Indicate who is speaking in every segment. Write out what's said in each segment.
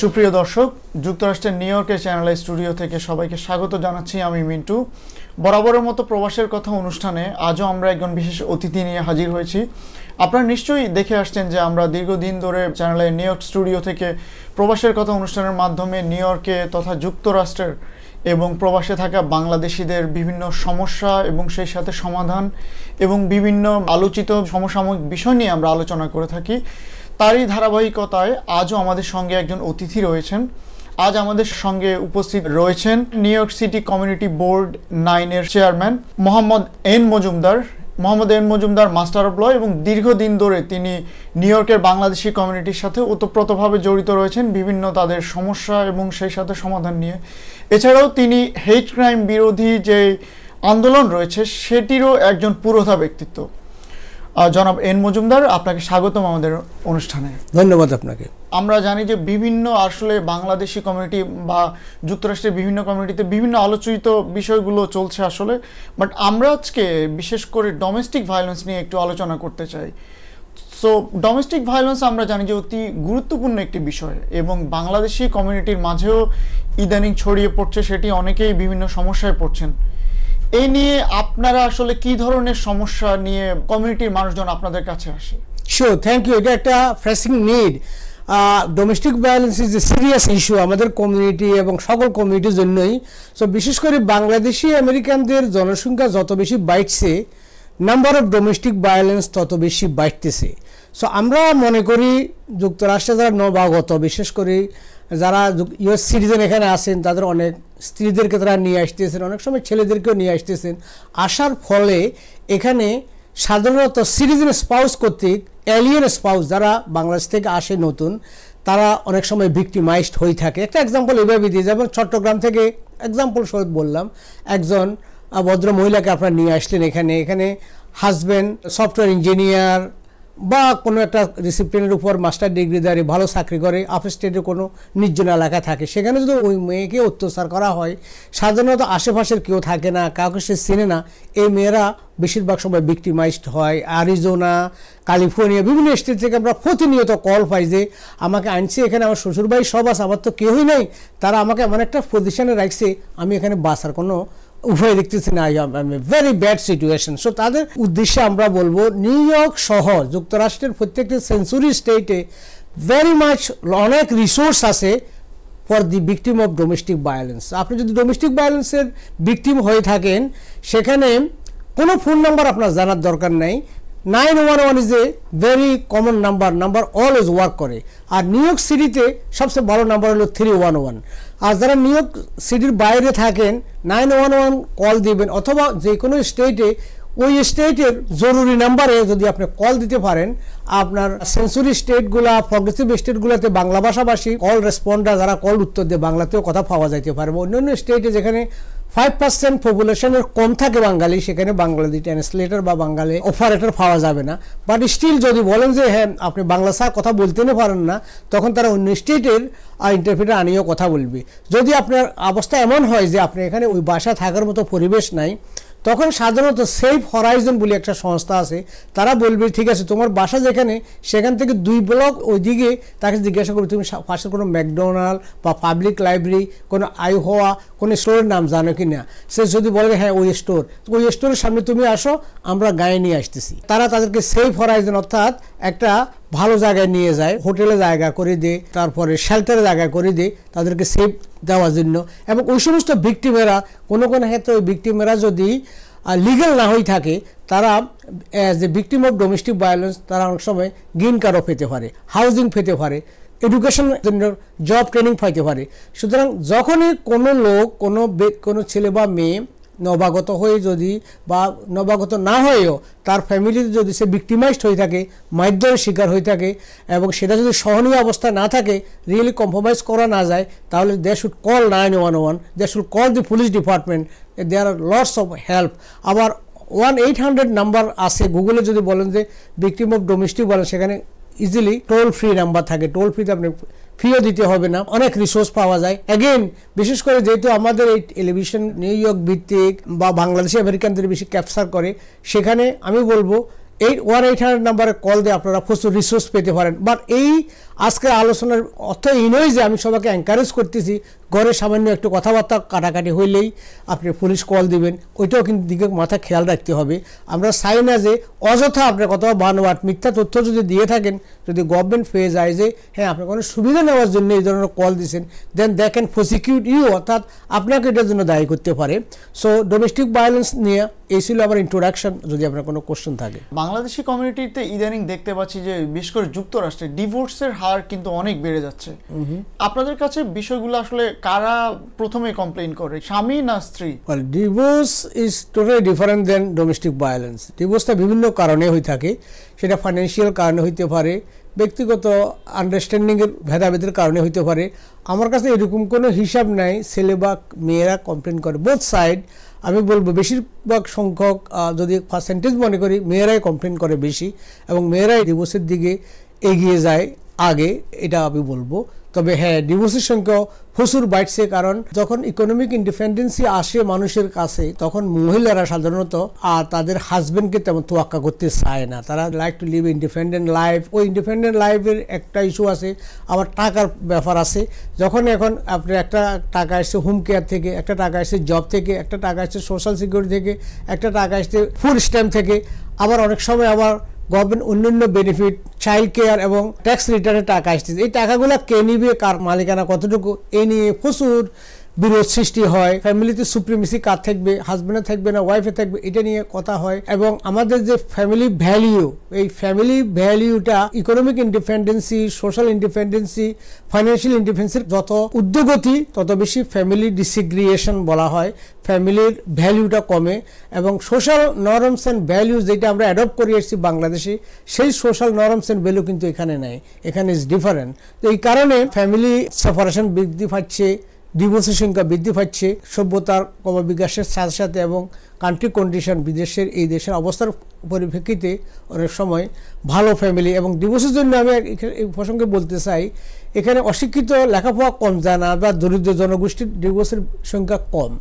Speaker 1: সুপ্রিয় দর্শক, যুক্তরাষ্ট্রের নিউ ইয়র্কের চ্যানেল স্টুডিও থেকে সবাইকে স্বাগত জানাচ্ছি। আমি মিন্টু। বরাবরের মতো প্রবাসের কথা অনুষ্ঠানে আজও আমরা একজন বিশেষ অতিথি নিয়ে হাজির হয়েছি। আপনারা নিশ্চয়ই দেখে আসছেন যে আমরা দীর্ঘদিন ধরে চ্যানেলের নিউ ইয়র্ক স্টুডিও থেকে প্রবাসের কথা অনুষ্ঠানের মাধ্যমে নিউ ইয়র্কে তথা যুক্তরাষ্ট্রের এবং প্রবাসে থাকা বাংলাদেশিদের বিভিন্ন সমস্যা এবং সেই সাথে সমাধান এবং বিভিন্ন আলোচিত সমসাময়িক বিষয় নিয়ে আমরা আলোচনা করে থাকি। তারই ধারাবাহিকতায় আজও আমাদের সঙ্গে একজন অতিথি রয়েছেন। আজ আমাদের সঙ্গে উপস্থিত রয়েছেন New York City community board 9-এর chairman Mohammad N Majumder. Mohammad N Majumder master of law এবং দীর্ঘদিন ধরে তিনি নিউ ইয়র্কের বাংলাদেশি কমিউনিটির সাথে ওতপ্রোতভাবে জড়িত রয়েছেন বিভিন্ন তাদের সমস্যা এবং সেই সাথে সমাধান নিয়ে। এছাড়াও তিনি হেট ক্রাইম বিরোধী যে আন্দোলন রয়েছে সেটিরও একজন পুরোধা ব্যক্তিত্ব। জনাব এন মজুমদার, আপনাকে স্বাগতম আমাদের অনুষ্ঠানে।
Speaker 2: ধন্যবাদ আপনাকে।
Speaker 1: আমরা জানি যে বিভিন্ন আসলে বাংলাদেশি কমিউনিটি বা যুক্তরাষ্ট্রের বিভিন্ন কমিউনিটিতে বিভিন্ন আলোচিত বিষয়গুলো চলছে আসলে, বাট আমরা আজকে বিশেষ করে ডোমেস্টিক ভায়োলেন্স নিয়ে একটু আলোচনা করতে চাই। সো ডোমেস্টিক ভায়োলেন্স আমরা জানি যে অতি গুরুত্বপূর্ণ একটি বিষয় এবং বাংলাদেশি কমিউনিটির মাঝেও ইদানিং ছড়িয়ে পড়ছে, সেটি অনেকেই বিভিন্ন সমস্যায় পড়ছেন। এই নিয়ে আপনারা আসলে কি ধরনের সমস্যা নিয়ে কমিউনিটির মানুষজন আপনাদের কাছে আসে?
Speaker 2: Sure, thank you. এটা একটা pressing need. Domestic violence is a serious issue আমাদের কমিউনিটি এবং সকল কমিউনিটির জন্যই। সো বিশেষ করে বাংলাদেশি আমেরিকানদের জনসংখ্যা যত বেশি বাড়ছে, নাম্বার অফ ডোমেস্টিক ভায়োলেন্স তত বেশি বাড়তেছে। সো আমরা মনে করি যুক্তরাষ্ট্রে যারা নবাগত, বিশেষ করে যারা ইউএস সিটিজেন এখানে আসেন, তাদের অনেক স্ত্রীদেরকে তারা নিয়ে আসতেছেন, অনেক সময় ছেলেদেরকেও নিয়ে আসতেছেন। আসার ফলে এখানে সাধারণত সিটিজেন স্পাউস কর্তৃক এলিয়েন স্পাউস যারা বাংলাদেশ থেকে আসে নতুন, তারা অনেক সময় ভিক্টিমাইজড হয়ে থাকে। একটা এক্সাম্পল এভাবে দিয়ে, যেমন চট্টগ্রাম থেকে এক্সাম্পল সহিত বললাম, একজন ভদ্র মহিলাকে আপনারা নিয়ে আসলেন এখানে হাজব্যান্ড সফটওয়্যার ইঞ্জিনিয়ার বা কোনো একটা ডিসিপ্লিনের উপর মাস্টার ডিগ্রিধারী, ভালো চাকরি করে, আফ স্টেটে কোনো নির্জন এলাকা থাকে, সেখানে যদি ওই মেয়েকে অত্যাচার করা হয়, সাধারণত আশেপাশের কেউ থাকে না, কাউকে সে চেনে না, এই মেয়েরা বেশিরভাগ সময় ভিক্টিমাইজড হয়। অ্যারিজোনা, ক্যালিফোর্নিয়া, বিভিন্ন স্টেট থেকে আমরা প্রতিনিয়ত কল পাই যে আমাকে আনছে, এখানে আমার শ্বশুরবাড়ি সব আছে, আমার তো কেউই নেই, তারা আমাকে এমন একটা পজিশনে রাখছে, আমি এখানে বাঁচার কোনো উভয় দেখতেছি না, ভেরি ব্যাড সিচুয়েশন। সো তাদের উদ্দেশ্যে আমরা বলবো, নিউ ইয়র্ক সহ যুক্তরাষ্ট্রের প্রত্যেকটি সেঞ্চুরি স্টেটে ভেরি মাচ অনেক রিসোর্স আছে for the victim of domestic violence. আপনি যদি ডোমেস্টিক ভায়োলেন্সের ভিকটিম হয়ে থাকেন, সেখানে কোনো ফোন নাম্বার আপনার জানার দরকার নাই। 911 is a very common number always work করে। আর নিউ ইয়র্ক সিটিতে সবচেয়ে ভালো নাম্বার হলো 311। আর যারা নিউ ইয়র্ক সিটির বাইরে থাকেন, 911 কল দিবেন, অথবা যে কোনো স্টেটে ওই স্টেটের জরুরি নাম্বারে যদি আপনি কল দিতে পারেন, আপনার সেঞ্চুরি স্টেটগুলা, প্রগ্রেসিভ স্টেটগুলোতে বাংলা ভাষাভাষী কল রেসপন্ডার যারা কল উত্তর দেয়, বাংলাতেও কথা পাওয়া যাইতে পারবে। অন্যান্য স্টেটে যেখানে 5% পপুলেশনের কম থাকে বাঙালি, সেখানে বাংলাদেশি ট্রান্সলেটর বা বাঙালি অপারেটর পাওয়া যাবে না। বাট স্টিল যদি বলেন যে হ্যাঁ আপনি বাংলা ছাড়া কথা বলতে পারেন না, তখন তারা অন্য স্টেটের ইন্টারপ্রিটার আনিয়েও কথা বলবে। যদি আপনার অবস্থা এমন হয় যে আপনি এখানে ওই ভাষা থাকার মতো পরিবেশ নাই, তখন সাধারণত সেফ হরাইজন বলে একটা সংস্থা আছে, তারা বলবে ঠিক আছে তোমার বাসা যেখানে, সেখান থেকে 2 ব্লক ওইদিকে তাকে জিজ্ঞাসা করবে তুমি পাশে কোনো ম্যাকডোনাল্ড বা পাবলিক লাইব্রেরি, কোনো আইহোয়া, কোনো স্টোরের নাম জানো কি না। সে যদি বলে হ্যাঁ ওই স্টোরের সামনে তুমি আসো, আমরা গায়ে নিয়ে আসতেছি, তারা তাদেরকে সেফ হরাইজন অর্থাৎ একটা ভালো জায়গায় নিয়ে যায়, হোটেলে জায়গা করে দেয়, তারপরে শেল্টারে জায়গা করে দেয় তাদেরকে সেফ দেওয়ার জন্য। এবং ওই সমস্ত ভিকটিমেরা কোনো ক্ষেত্রে ওই ভিকটিমেরা যদি লিগ্যাল না হয়ে থাকে, তারা as a victim of domestic violence তারা অনেক সময় গ্রিন কার্ডও পেতে পারে, হাউজিং পেতে পারে, এডুকেশন জন্য জব ট্রেনিং পাইতে পারে। সুতরাং যখনই কোনো লোক, কোনো ছেলে বা মেয়ে নবাগত হয়ে যদি বা নবাগত না হয়েও তার ফ্যামিলিতে যদি সে ভিকটিমাইজড হয়ে থাকে, মারধরের শিকার হয়ে থাকে, এবং সেটা যদি সহনীয় অবস্থা না থাকে, রিয়েলি কম্প্রোমাইজ করা না যায়, তাহলে they should call 911, they should call the police department, there are lots of help. আবার 1-800 নাম্বার আছে, গুগলে যদি বলেন যে ভিকটিম অফ ডোমেস্টিক বলেন, সেখানে ইজিলি টোল ফ্রি নাম্বার থাকে, টোল ফ্রিতে আপনি ফিও দিতে হবে না, অনেক রিসোর্স পাওয়া যায়। অ্যাগেন বিশেষ করে যেহেতু আমাদের এই টেলিভিশন নিউ ইয়র্ক ভিত্তিক বা বাংলাদেশি আমেরিকানদের বেশি ক্যাপচার করে, সেখানে আমি বলবো 1-800 নাম্বারে কল দিয়ে আপনারা প্রচুর রিসোর্স পেতে পারেন। বাট এই আজকে আলোচনার অর্থ এই নয় যে আমি সবাইকে এনকারেজ করতেছি ঘরে সামান্য একটু কথাবার্তা কাটাকাটি হইলেই আপনি পুলিশ কল দিবেন, ওইটাও কিন্তু দিকে মাথা খেয়াল রাখতে হবে। আমরা চাই না যে অযথা আপনার কথা বানোয়াট মিথ্যা তথ্য যদি দিয়ে থাকেন, যদি গভর্নমেন্ট পেয়ে যায় যে হ্যাঁ আপনি কোনো সুবিধা নেওয়ার জন্য এই ধরনের কল দিচ্ছেন, দেন দে ক্যান প্রসিকিউট ইউ, অর্থাৎ আপনাকে এটার জন্য দায়ী করতে পারে। সো ডোমেস্টিক ভায়োলেন্স নিয়ে এই ছিল আমার ইন্ট্রোডাকশন, যদি আপনার কোনো কোশ্চেন থাকে।
Speaker 1: বাংলাদেশি কমিউনিটিতে ইদানিং দেখতে পাচ্ছি যে বিশেষ করে যুক্তরাষ্ট্রে ডিভোর্সের হার কিন্তু অনেক বেড়ে যাচ্ছে। আপনাদের কাছে বিষয়গুলো আসলে কারা প্রথমে কমপ্লেইন করে, স্বামী না স্ত্রী?
Speaker 2: Divorce is totally different than domestic violence. ডিভোর্সটা বিভিন্ন কারণে হয়ে থাকে, সেটা ফাইন্যান্সিয়াল কারণে হইতে পারে, ব্যক্তিগত আন্ডারস্ট্যান্ডিংয়ের ভেদাভেদের কারণে হইতে পারে। আমার কাছে এরকম কোনো হিসাব নাই ছেলে বা মেয়েরা কমপ্লেন করে, বোথ সাইড। আমি বলবো বেশিরভাগ সংখ্যক যদি পার্সেন্টেজ মনে করি মেয়েরাই কমপ্লেন করে বেশি, এবং মেয়েরাই ডিভোর্সের দিকে এগিয়ে যায় আগে, এটা আমি বলবো। তবে হ্যাঁ, ডিভোর্সের সংখ্যা প্রচুর বাড়ছে, কারণ যখন ইকোনমিক ইন্ডিপেন্ডেন্সি আসে মানুষের কাছে, তখন মহিলারা সাধারণত তাদের হাজবেন্ডকে তেমন তোয়াক্কা করতে চায় না। তারা like to live independent life. ওই ইন্ডিপেন্ডেন্ট লাইফের একটা ইস্যু আছে, আবার টাকার ব্যাপার আছে। যখন এখন আপনি একটা টাকা আসছে হোম কেয়ার থেকে, একটা টাকা আসছে জব থেকে, একটা টাকা আসছে সোশ্যাল সিকিউরিটি থেকে, একটা টাকা আসছে ফুড স্ট্যাম্প থেকে, আবার অনেক সময় আবার গভর্নমেন্ট অন্যান্য বেনিফিট, চাইল্ড কেয়ার এবং ট্যাক্স রিটার্নের টাকা আসতেছে। এই টাকাগুলো কে নিবে, কার মালিকানা কতটুকু, এই নিয়ে প্রচুর বিরোধ সৃষ্টি হয়। ফ্যামিলিতে সুপ্রিমেসি কার থাকবে, হাজব্যান্ডে থাকবে না ওয়াইফে থাকবে, এটা নিয়ে কথা হয়। এবং আমাদের যে ফ্যামিলি ভ্যালিউ, এই ফ্যামিলি ভ্যালিউটা economic independency, social independency, financial ইন্ডিপেন্ডেন্সির যত উদ্যোগতি তত বেশি ফ্যামিলি ডিসিগ্রিয়েশন বলা হয়, ফ্যামিলির ভ্যালিউটা কমে। এবং সোশ্যাল নরমস অ্যান্ড ভ্যালিউজ যেটা আমরা অ্যাডপ্ট করে এসেছি বাংলাদেশে, সেই সোশ্যাল নরমস অ্যান্ড ভ্যালু কিন্তু এখানে নাই, এখানে ইজ ডিফারেন্ট। তো এই কারণে ফ্যামিলি সেপারেশন বৃদ্ধি পাচ্ছে, ডিভোর্সের সংখ্যা বৃদ্ধি পাচ্ছে সভ্যতার ক্রমবিকাশের সাথে সাথে, এবং কান্ট্রি কন্ডিশন, বিদেশের এই দেশের অবস্থার পরিপ্রেক্ষিতে অনেক সময় ভালো ফ্যামিলি। এবং ডিভোর্সের জন্য আমি এই প্রসঙ্গে বলতে চাই, এখানে অশিক্ষিত লেখাপড়া কম জানা বা দরিদ্র জনগোষ্ঠীর ডিভোর্সের সংখ্যা কম।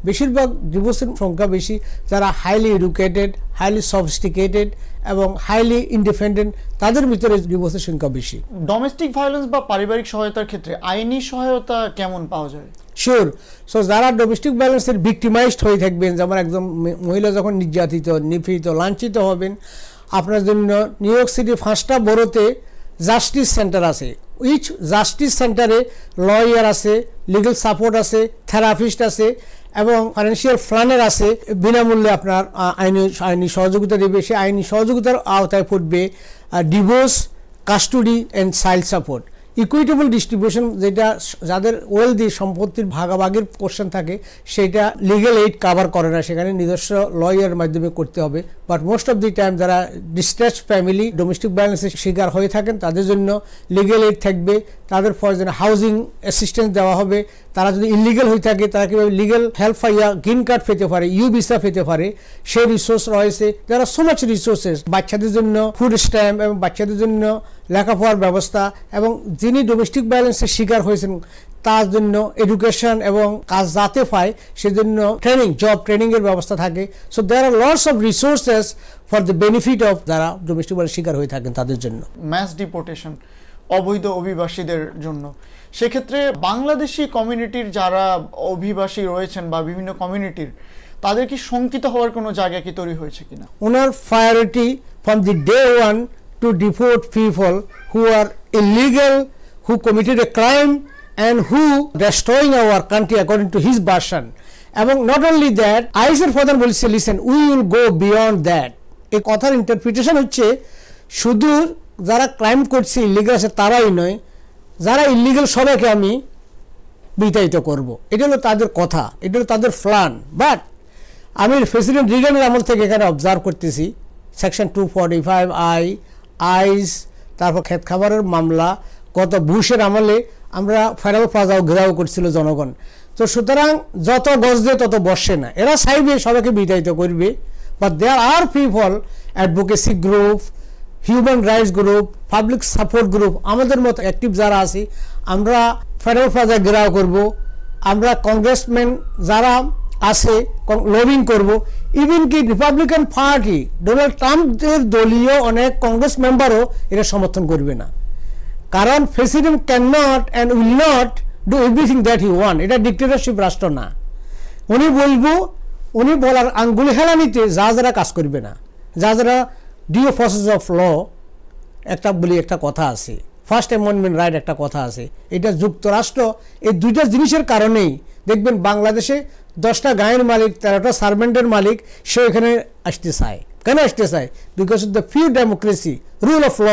Speaker 2: বেশিরভাগ ডিভোর্সের সংখ্যা বেশি যারা হাইলি এডুকেটেড, হাইলি সফিস্টিকেটেড এবং হাইলি ইন্ডিপেন্ডেন্ট, তাদের ভিতরে ডিভোর্সের সংখ্যা বেশি।
Speaker 1: ডোমেস্টিক ভায়োলেন্স বা পারিবারিক সহায়তার ক্ষেত্রে আইনি সহায়তা কেমন পাওয়া যায়?
Speaker 2: শিওর। সো যারা ডোমেস্টিক ভায়োলেন্সের ভিক্টিমাইজড হয়ে থাকবেন, যেমন একদম মহিলা যখন নির্যাতিত, নিপীড়িত, লাঞ্ছিত হবেন, আপনার জন্য নিউ ইয়র্ক সিটি 5টা বড়োতে জাস্টিস সেন্টার আছে। উইচ জাস্টিস সেন্টারে লয়ার আছে, লিগাল সাপোর্ট আছে, থেরাপিস্ট আছে এবং ফাইন্যান্সিয়াল প্ল্যানার আছে। বিনামূল্যে আপনার আইনি সহযোগিতা দেবে। সে আইনি সহযোগিতার আওতায় পড়বে divorce, custody and child support. Equitable distribution, যেটা যাদের ওয়েলদি সম্পত্তির ভাগাভাগির কোশ্চেন থাকে, সেটা লিগ্যাল এইড কাভার করে না, সেখানে নিজস্ব লয়ারের মাধ্যমে করতে হবে। But most of the time যারা ডিস্ট্রেসড ফ্যামিলি ডোমেস্টিক ভায়োলেন্সের শিকার হয়ে থাকেন, তাদের জন্য লিগ্যাল এইড থাকবে, তাদের প্রয়োজনে হাউজিং অ্যাসিস্ট্যান্স দেওয়া হবে। তারা যদি ইলিগাল হয়ে থাকে, তারা কীভাবে লিগ্যাল হেল্প পাইয়া গ্রিন কার্ড পেতে পারে, ইউ ভিসা পেতে পারে, সেই রিসোর্স রয়েছে। যারা সো মাচ রিসোর্সেস, বাচ্চাদের জন্য ফুড স্ট্যাম্প এবং বাচ্চাদের জন্য লেখাপড়ার ব্যবস্থা, এবং যিনি ডোমেস্টিক ভায়োলেন্সের শিকার হয়েছেন তার জন্য এডুকেশন এবং কাজ যাতে পায় সেজন্য ট্রেনিং, জব ট্রেনিংয়ের ব্যবস্থা থাকে। So there are lots of resources for the benefit of যারা ডোমেস্টিক ভায়োলেন্স শিকার হয়ে থাকেন তাদের জন্য।
Speaker 1: ম্যাস ডিপোর্টেশন, অবৈধ অভিবাসীদের জন্য, সেক্ষেত্রে বাংলাদেশি কমিউনিটির যারা অভিবাসী রয়েছেন বা বিভিন্ন কমিউনিটির, তাদের কি শঙ্কিত হওয়ার কোনো জায়গা কি তৈরি হয়েছে কিনা?
Speaker 2: ওনার priority from the day one to deport people who are illegal, who committed a crime and who destroying our country according to his version. এবং not only that, আইসের প্রধান বলছে listen, we will go beyond that. এই কথার interpretation হচ্ছে শুধু যারা crime করছে, illegal আছে তারাই নয়, যারা ইলিগাল সবাইকে আমি বিতাড়িত করব। এটা হলো তাদের কথা, এটা হলো তাদের প্ল্যান। বাট আমি প্রেসিডেন্ট রিগানের আমল থেকে এখানে অবজার্ভ করতেছি সেকশন 245 আইস, তারপর ক্ষেত খাবারের মামলা, গত বুশের আমলে আমরা ফেডারেল প্লাজাও ঘেরাও করছিল জনগণ। তো সুতরাং যত গজবে তত বসে না, এরা চাইবে সবাইকে বিতাড়িত করবে। But there are people, advocacy group, human rights group, public support group, আমাদের মতো অ্যাক্টিভ যারা আছি, আমরা ফেডারেল প্লাজা ঘেরাও করব, আমরা কংগ্রেসম্যান যারা আছে লবিং করব। ইভেন কি রিপাবলিকান পার্টি, ডোনাল্ড ট্রাম্পের দলীয় অনেক কংগ্রেস মেম্বারও এটা সমর্থন করবে না। কারণ president can not and will not do everything that he want. এটা ডিক্টেটরশিপ রাষ্ট্র না। উনি বলার আঙ্গুল হেলানিতে যা যারা কাজ করবে না, যা যারা ডিউ প্রসেস অফ ল একটা কথা আছে, ফার্স্ট অ্যামেন্ডমেন্ট রাইট একটা কথা আছে। এটা যুক্তরাষ্ট্র এই দুইটা জিনিসের কারণেই দেখবেন বাংলাদেশে 10টা গায়ের মালিক, 13টা সার্ভেন্টের মালিক, সে এখানে আসতে চায়। কেন আসতে চায়? Because of the free democracy, rule of law.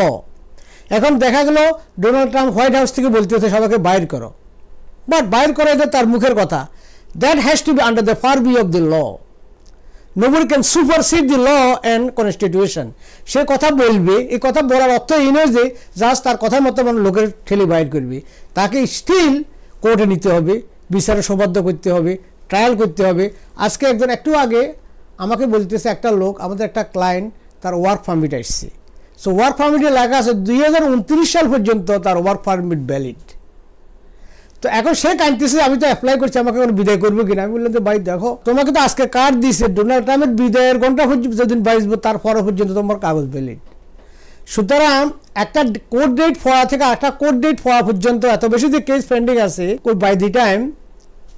Speaker 2: এখন দেখা গেল ডোনাল্ড ট্রাম্প হোয়াইট হাউস থেকে বলতেছে সবাইকে বাইর করো, বাট বাইর করা এটা তার মুখের কথা। That has to be under the purview of the law. Nobody can supersede the law and constitution. সে কথা বলবে, এই কথা বলার অর্থ এই নয় যে জাস্ট তার কথা মতো লোকের ঠেলে বাইর করবে। তাকে স্টিল কোর্টে নিতে হবে, বিচারে সবাধ্য করতে হবে, ট্রায়াল করতে হবে। আজকে একটু আগে আমাকে বলতেছে একটা লোক, আমাদের একটা ক্লায়েন্ট, তার ওয়ার্ক পারমিট আসছে। সো ওয়ার্ক পারমিটে লেখা আছে 2029 সাল পর্যন্ত তার ওয়ার্ক পারমিট ভ্যালিড। তো এখন সে কাঁদতেছে, আমি তো অ্যাপ্লাই করছি, আমাকে এখন বিদায় করবো কিনা। আমি বললাম যে ভাই দেখো, তোমাকে তো আজকে কার্ড দিয়েছে, ডোনাল্ড ট্রাম্পের বিদায়ের ঘন্টা পর্যন্ত যেদিন বাঁচবো তার পরে পর্যন্ত তোমার কাগজ ভ্যালিড। সুতরাং একটা কোর্ট ডেট পড়া থেকে একটা কোর্ট ডেট পড়া পর্যন্ত এত বেশি যে কেস পেন্ডিং আছে, বাই দি টাইম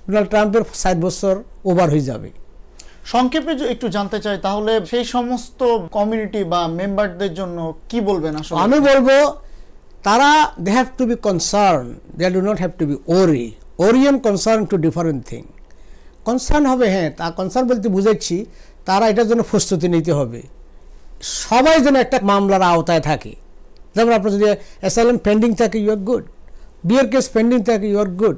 Speaker 2: ডোনাল্ড ট্রাম্পের 60 বছর ওভার হয়ে যাবে।
Speaker 1: সংক্ষেপে একটু জানতে চাই তাহলে সেই সমস্ত কমিউনিটি বা মেম্বারদের জন্য কি বলবেন? আসলে
Speaker 2: আমি বলবো তারা they have to be concerned, they do not have to be worry and concern to different thing. Concern হবে, হ্যাঁ, তা কনসার্ন বলতে বুঝাচ্ছি তারা এটার জন্য প্রস্তুতি নিতে হবে। সবাই যেন একটা মামলার আওতায় থাকে। যেমন আপনার যদি অ্যাসাইলাম পেন্ডিং থাকে, ইউ আর গুড। বিয়ের কেস পেন্ডিং থাকে, ইউ আর গুড।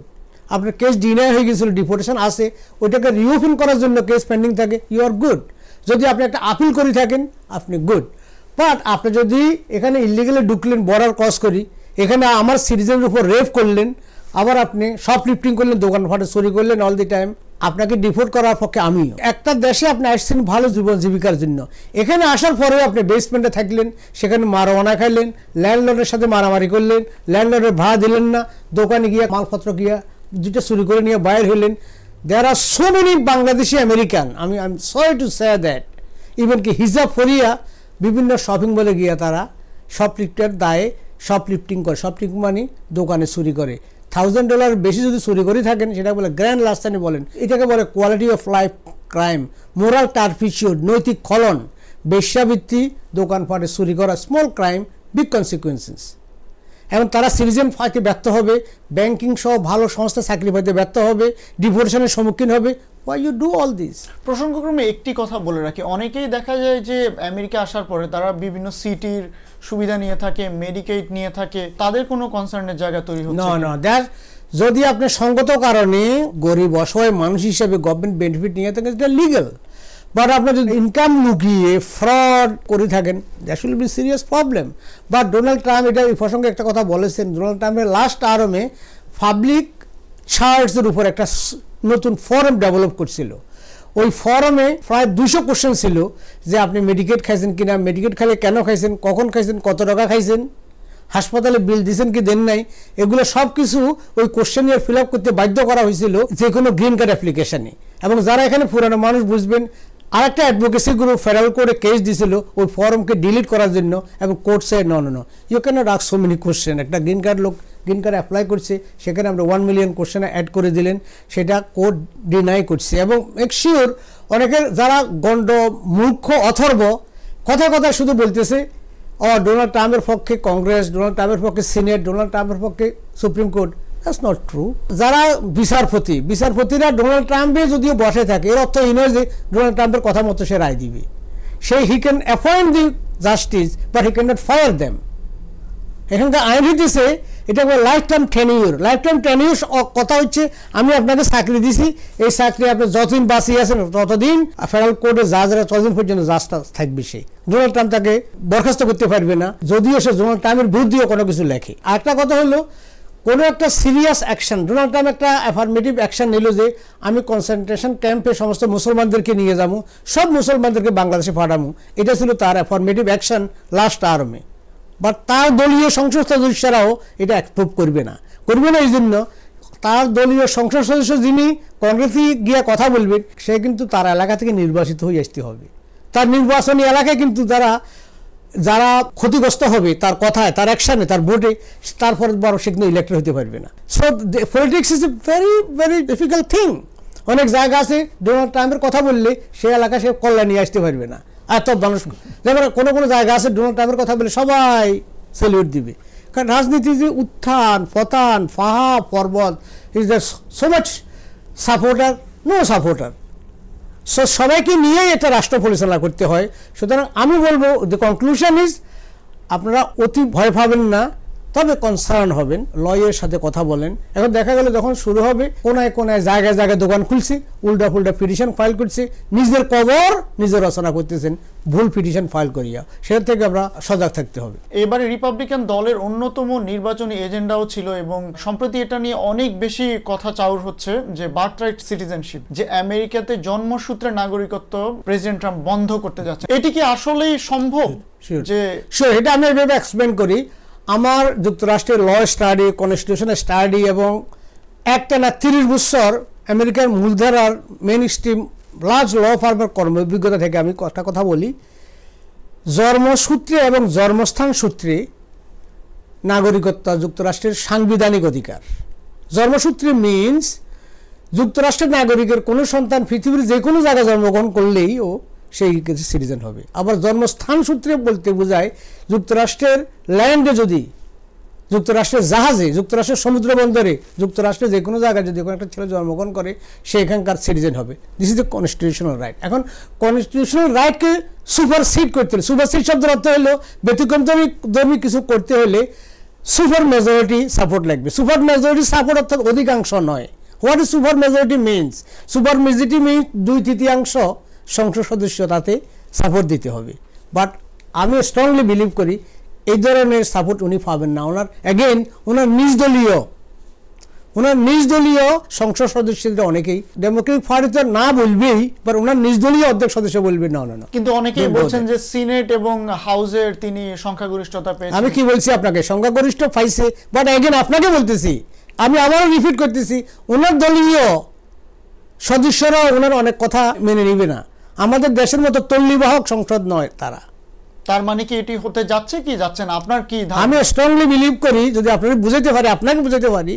Speaker 2: আপনার কেস ডিনাই হয়ে গেছিল, ডিপোর্টেশন আছে, ওইটাকে রিওপেন করার জন্য কেস পেন্ডিং থাকে, ইউ আর গুড। যদি আপনি একটা আপিল করে থাকেন, আপনি গুড। বাট আপনি যদি এখানে ইলিগালি ঢুকলেন, বর্ডার ক্রস করি, এখানে আমার সিটিজেনের উপর রেপ করলেন, আবার আপনি শপলিফটিং করলেন, দোকানপাটে চুরি করলেন অল দি টাইম, আপনাকে ডিপোর্ট করার পক্ষে আমিও। একটা দেশে আপনি আসছেন ভালো জীবন জীবিকার জন্য, এখানে আসার পরেও আপনি বেসমেন্টে থাকলেন, সেখানে মারওয়ানা খাইলেন, ল্যান্ডলর্ডের সাথে মারামারি করলেন, ল্যান্ডলর্ডের ভাড়া দিলেন না, দোকানে গিয়ে মালপত্র গিয়ে দুটো চুরি করে নিয়ে বাইর হইলেন। There are so many Bangladeshi American, I am sorry to say that, even কি হিজাব পরিয়া বিভিন্ন শপিং মলে গিয়ে তারা শপলিফটের দায়ে শপলিফটিং করে। শপলিফটিং মানে দোকানে চুরি করে। $1000 বেশি যদি চুরি করে থাকেন, সেটা বলে গ্র্যান্ড লার্সানি বলেন। এটাকে বলে quality of life crime, moral turpitude, নৈতিক খলন। বেশ্যাবৃত্তি, দোকানপাটে চুরি করা, স্মল ক্রাইম, বিগ কনসিকুয়েন্সেস। এবং তারা সিটিজেন পাইতে ব্যর্থ হবে, ব্যাংকিং সহ ভালো সংস্থা চাকরি পাইতে ব্যর্থ হবে, ডিভোর্শনের সম্মুখীন হবে। Why you do all this?
Speaker 1: প্রসঙ্গক্রমে একটি কথা বলে রাখি, অনেকেই দেখা যায় যে আমেরিকা আসার পরে তারা বিভিন্ন সিটির সুবিধা নিয়ে থাকে, মেডিকেড নিয়ে থাকে, তাদের কোনো কনসার্নের জায়গা তৈরি হচ্ছে
Speaker 2: না। দ্যাট যদি আপনি সঙ্গত কারণে গরিব অসহায় মানুষ হিসেবে গভর্নমেন্ট বেনিফিট নিয়ে থাকেন, এটা লিগ্যাল। বাট আপনার যদি ইনকাম লুকিয়ে ফ্রড করে থাকেন, that will be serious problem. But Donald Trump এটা এই প্রসঙ্গে একটা কথা বলেছেন। ডোনাল্ড ট্রাম্পের লাস্ট টার্মে পাবলিক চার্জের উপর একটা নতুন ফোরাম ডেভেলপ করছিল। ওই ফোরামে প্রায় 200 কোশ্চেন ছিল যে আপনি মেডিকেট খাইছেন কিনা, মেডিকেট খাইলে কেন খাইছেন, কখন খাইছেন, কত টাকা খাইছেন, হাসপাতালে বিল দিয়েছেন কি দেন নাই, এগুলো সব কিছু ওই কোশ্চেন নিয়ে ফিল আপ করতে বাধ্য করা হয়েছিল যে কোনো গ্রিন কার্ড অ্যাপ্লিকেশানে। এবং যারা এখানে পুরানো মানুষ বুঝবেন, আরেকটা অ্যাডভোকেসি গ্রুপ ফেডারেল কোর্টে কেস দিয়েছিল ওই ফর্মকে ডিলিট করার জন্য, এবং court say no you cannot ask so many question. একটা গ্রিন কার্ড লোক গ্রিন কার্ড অ্যাপ্লাই করছে, সেখানে আমরা 1 মিলিয়ন কোশ্চেন অ্যাড করে দিলেন, সেটা কোর্ট ডিনাই করছে। এবং মেক শিওর অনেকের যারা গণ্ড মূর্খ অথর্ব কথা শুধু বলতেছে ডোনাল্ড ট্রাম্পের পক্ষে কংগ্রেস, ডোনাল্ড ট্রাম্পের পক্ষে সিনেট, ডোনাল্ড ট্রাম্পের পক্ষে supreme court, that's not true. যারা বিচারপতিরা ডোনাল্ড ট্রাম্পে যদিও বসে থাকে, এর অর্থ এই নয় যে ডোনাল্ড ট্রাম্পের কথা মতো সে রায় দিবে। He can appoint the justice, but he can not fire them. এখানকার আইন হইতেছে এটা life time tenure. Life time tenure কথা হচ্ছে আমি আপনাকে চাকরি দিছি, এই চাকরি আপনি যতদিন বাঁচিয়ে আছেন ততদিন ফেডারেল কোর্টে জাজরা ততদিন পর্যন্ত জাজটা থাকবে। সে ডোনাল্ড ট্রাম্প তাকে বরখাস্ত করতে পারবে না, যদিও সে ডোনাল্ড ট্রাম্পের বিরুদ্ধেও কোনো কিছু লেখে। আরেকটা কথা হলো, কোনো একটা সিরিয়াস অ্যাকশন, ডোনাল্ড ট্রাম্প একটা অ্যাফার্মেটিভ অ্যাকশন নিল যে আমি কনসেন্ট্রেশন ক্যাম্পে সমস্ত মুসলমানদেরকে নিয়ে যাবো, সব মুসলমানদেরকে বাংলাদেশে পাঠাবো, এটা ছিল তার অ্যাফার্মেটিভ অ্যাকশন লাস্ট টার্মে। বাট তার দলীয় সংসদ সদস্যরাও এটা অ্যাপ্রুভ করবে না। এই জন্য তার দলীয় সংসদ সদস্য যিনি কংগ্রেসে গিয়ে কথা বলবেন, সে কিন্তু তার এলাকা থেকে নির্বাচিত হয়ে আসতে হবে। তার নির্বাচনী এলাকায় কিন্তু তারা যারা ক্ষতিগ্রস্ত হবে তার কথায়, তার অ্যাকশনে, তার ভোটে, তারপর বড় সে কিন্তু ইলেক্টেড হতে পারবে না। So politics is a very very difficult thing. অনেক জায়গা আছে ডোনাল্ড ট্রাম্পের কথা বললে সে এলাকা সে কল্যাণ নিয়ে আসতে পারবে না, এত মানুষ। যেমন কোনো কোনো জায়গা আছে ডোনাল্ড ট্রাম্পের কথা বলে সবাই সেলিউট দিবে। কারণ রাজনীতি যে উত্থান পতান, পাহাড় পর্বত, is the so much supporter, no supporter. So সবাইকে নিয়েই একটা রাষ্ট্র পরিচালনা করতে হয়। সুতরাং আমি বলবো যে কনক্লুশন ইজ, আপনারা অতি ভয় পাবেন না, তবে কনসার্ন হবেন, লয়ের সাথে কথা বলেন। এখন দেখা গেল যখন শুরু হবে কোনায় কোনায় জায়গায় জায়গায় দোকান খুলছে, উল্টা ফুল্টা পিটিশন ফাইল করছে, নিজের কবর নিজে রচনা করতেছেন ভুল পিটিশন ফাইল করিয়া। সেটা থেকে আমরা সজাগ থাকতে হবে।
Speaker 1: এবারে রিপাবলিকান দলের অন্যতম নির্বাচনী এজেন্ডাও ছিল এবং সম্প্রতি এটা নিয়ে অনেক বেশি কথা চাউর হচ্ছে যে বার্থরাইট সিটিজেনশিপ, যে আমেরিকাতে জন্মসূত্রে নাগরিকত্ব প্রেসিডেন্ট ট্রাম্প বন্ধ করতে যাচ্ছে। এটি কি আসলেই সম্ভব? যে
Speaker 2: এটা আমি এভাবে এক্সপ্লেন করি। আমার যুক্তরাষ্ট্রের ল স্টাডি, কনস্টিটিউশনাল স্টাডি এবং একটানা 30 বছর আমেরিকার মূলধারার মেইন স্ট্রিম লার্জ ল ফার্মের কর্ম অভিজ্ঞতা থেকে আমি কথা বলি। জন্মসূত্রে এবং জন্মস্থান সূত্রে নাগরিকত্ব যুক্তরাষ্ট্রের সাংবিধানিক অধিকার। জন্মসূত্রে মিনস যুক্তরাষ্ট্রের নাগরিকের কোনো সন্তান পৃথিবীর যে কোনো জায়গায় জন্মগ্রহণ করলেই ও সেই সিটিজেন হবে। আবার জন্মস্থান সূত্রে বলতে বোঝায় যুক্তরাষ্ট্রের ল্যান্ডে, যদি যুক্তরাষ্ট্রের জাহাজে, যুক্তরাষ্ট্রের সমুদ্র বন্দরে, যুক্তরাষ্ট্রের যে কোনো জায়গায় যদি কোনো একটা ছেলে জন্মগ্রহণ করে সে এখানকার সিটিজেন হবে। This is the constitutional right. এখন কনস্টিটিউশনাল রাইটকে সুপারসিড করতে হলে, সুপারসিড শব্দের অর্থ হলো ব্যতিক্রমধর্মী কিছু করতে হলে সুপার মেজরিটি সাপোর্ট লাগবে। সুপার মেজরিটি সাপোর্ট অর্থাৎ অধিকাংশ নয়। What is super majority means? Super majority means 2/3 সংসদ সদস্য তাতে সাপোর্ট দিতে হবে। বাট আমি স্ট্রংলি বিলিভ করি এই ধরনের সাপোর্ট উনি পাবেন না। ওনার নিজ দলীয় সংসদ সদস্যদের অনেকেই ডেমোক্রেটিক পার্টিতে না বলবেই, বাট ওনার নিজ দলীয় অর্ধেক সদস্য বলবে না।
Speaker 1: কিন্তু অনেকেই বলছেন যে সিনেট এবং হাউসের তিনি সংখ্যাগরিষ্ঠতা পেয়েছেন।
Speaker 2: আমি কি বলছি আপনাকে, সংখ্যাগরিষ্ঠ পাইছে, বাট আপনাকে বলতেছি, আমি আবারও রিপিট করতেছি, ওনার দলীয় সদস্যরা ওনার অনেক কথা মেনে নিবে না। আমাদের দেশের মতো তল্লিবাহক সংসদ নয় তারা।
Speaker 1: তার মানে কি এটি হতে যাচ্ছে কি যাচ্ছে না, আপনার কি?
Speaker 2: আমি স্ট্রংলি বিলিভ করি, যদি আপনাকে বুঝাইতে পারি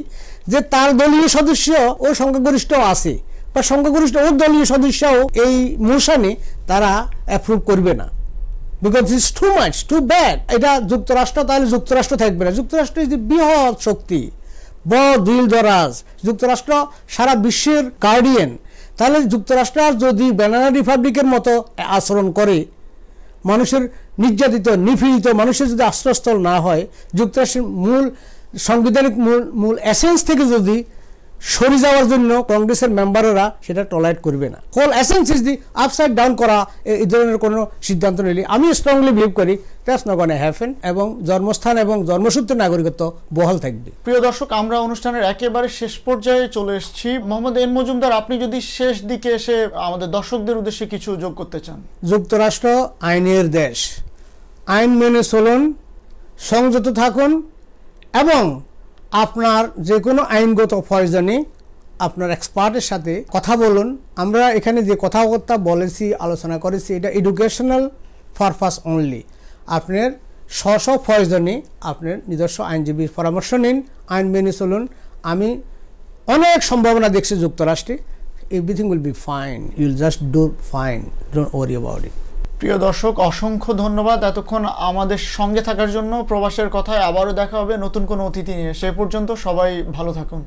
Speaker 2: যে তার দলীয় সদস্য ও সংখ্যাগরিষ্ঠ আছে, বা সংখ্যাগরিষ্ঠ ও দলীয় সদস্যও এই মোশনে তারা অ্যাপ্রুভ করবে না, because it's too much, too bad. এটা যুক্তরাষ্ট্র, তাহলে যুক্তরাষ্ট্র থাকবে না। যুক্তরাষ্ট্র ইজ বৃহৎ শক্তি, বড় দিল দরাজ। যুক্তরাষ্ট্র সারা বিশ্বের গার্ডিয়ান। তাহলে যুক্তরাষ্ট্র যদি ব্যানানা রিপাবলিকের মতো আচরণ করে, মানুষের নির্যাতিত নিপীড়িত মানুষের যদি আশ্রয়স্থল না হয়, যুক্তরাষ্ট্রের মূল সাংবিধানিক মূল এসেন্স থেকে যদি সরে যাওয়ার জন্য কংগ্রেসের মেম্বাররা সেটা টলারেট করবে না। Whole essence is the upside down করা এই ধরনের কোনো সিদ্ধান্ত নিলে আমি স্ট্রংলি বিলিভ করি দ্যাটস নট গোনা হ্যাপেন, এবং জন্মস্থান এবং জন্মসূত্রে নাগরিকত্ব বহাল থাকবে।
Speaker 1: প্রিয় দর্শক, আমরা অনুষ্ঠানের একেবারে শেষ পর্যায়ে চলে এসেছি। মোহাম্মদ এন মজুমদার, আপনি যদি শেষ দিকে এসে আমাদের দর্শকদের উদ্দেশ্যে কিছু যোগ করতে চান।
Speaker 2: যুক্তরাষ্ট্র আইনের দেশ, আইন মেনে চলুন, সংযত থাকুন, এবং আপনার যে কোনো আইনগত প্রয়োজনে আপনার এক্সপার্টের সাথে কথা বলুন। আমরা এখানে যে কথাবার্তা বলেছি, আলোচনা করেছি, এটা এডুকেশনাল পারপাস অনলি। আপনার স্ব প্রয়োজনে আপনার নিজস্ব আইনজীবীর পরামর্শ নিন, আইন মেনে চলুন। আমি অনেক সম্ভাবনা দেখছি যুক্তরাষ্ট্রে। Everything will be fine, you will just do fine, don't worry about it.
Speaker 1: প্রিয় দর্শক, অসংখ্য ধন্যবাদ এতক্ষণ আমাদের সঙ্গে থাকার জন্য। প্রবাসের কথায় আবারও দেখা হবে নতুন কোনো অতিথি নিয়ে। সে পর্যন্ত সবাই ভালো থাকুন।